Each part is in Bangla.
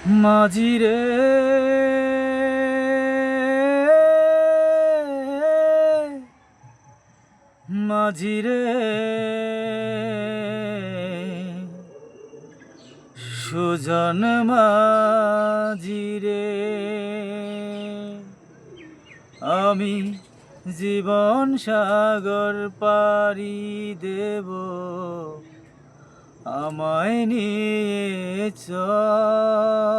মাঝিরে মাঝিরে সুজন মাঝিরে আমি জীবন সাগর পাড়ি দেব আমায় নিয়ে চল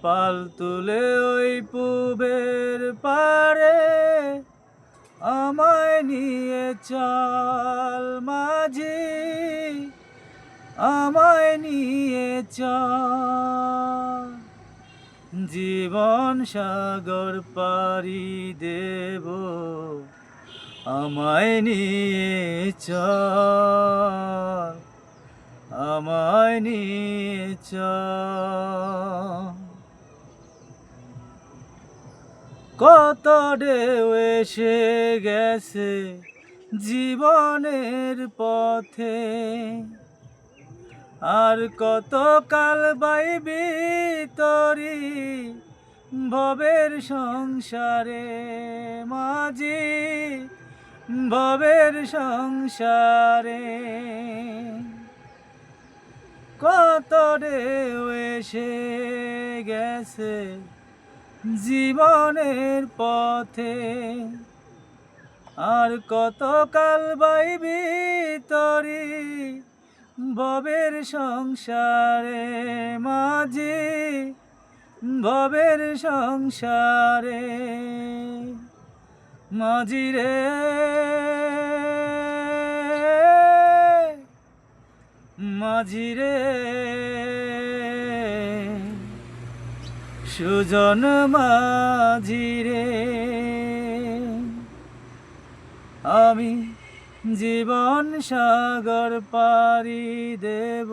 পাল তুলে ওই পুবের পারে আমায় নিয়ে চল মাঝি আমায় নিয়ে চল জীবন সাগর পাড়ি দেব আমায় নিয়ে চল আমায় নিয়ে চল কত ঢেউ এসে গেছে জীবনের পথে আর কত কাল বাইবি তরি ভবের সংসারে মাঝি ভবের সংসারে কত ঢেউ এসে গেছে জীবনের পথে আর কত কাল বাইবি তরি ভবের সংসারে মাঝি ভবের সংসারে মাঝিরে মাঝিরে সুজন মাঝিরে আমি জীবন সাগর পাড়ি দেব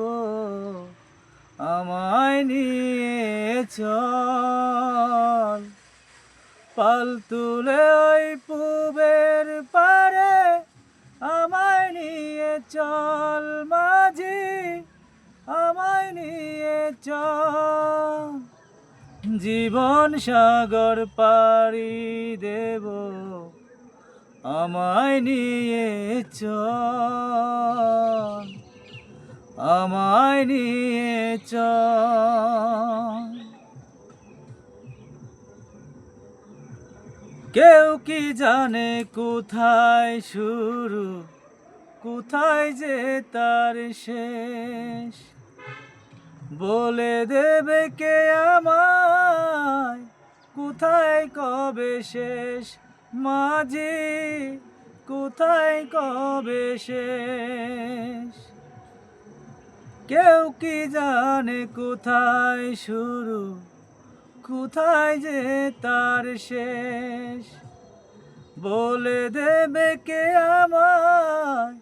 আমায় নিয়ে চল পাল তুলে ওই পুবের পারে আমায় নিয়ে চল মাঝি আমায় নিয়ে চল জীবন সাগর পাড়ি দেব আমায় নিয়ে চল আমায় নিয়ে চল কেউ কি জানে কোথায় শুরু কোথায় যে তার শেষ বলে দেবে কে আমায় কোথায় কবে শেষ মাঝি কোথায় কবে শেষ কেউ কি জানে কোথায় শুরু কোথায় যে তার শেষ বলে দেবে কে আমায়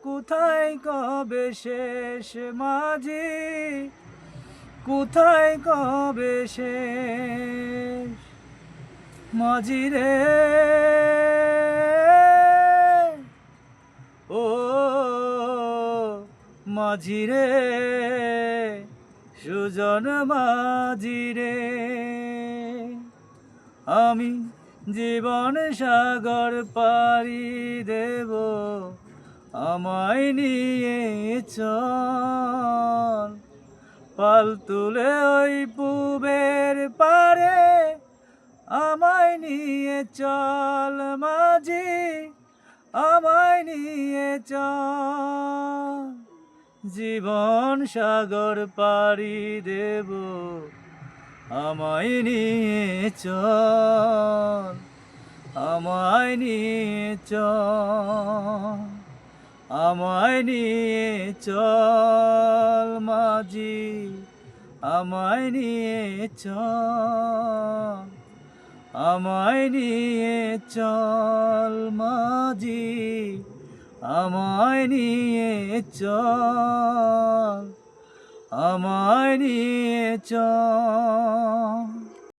কোথায় কবে শেষ মাঝি কোথায় কবে শেষ মাঝিরে ও মাঝিরে সুজন মাঝিরে আমি জীবন সাগর পাড়ি দেব আমায় নিয়ে চল পাল তুলে ওই পুবের পারে আমায় নিয়ে চল মাঝি আমায় নিয়ে চল জীবন সাগর পাড়ি দেব আমায় নিয়ে চল আমায় নিয়ে চল আমায় নিয়ে চল মাঝি আমায় নিয়ে চল আমায় নিয়ে চল মাঝি আমায় নিয়ে চল আমায় নিয়ে চল।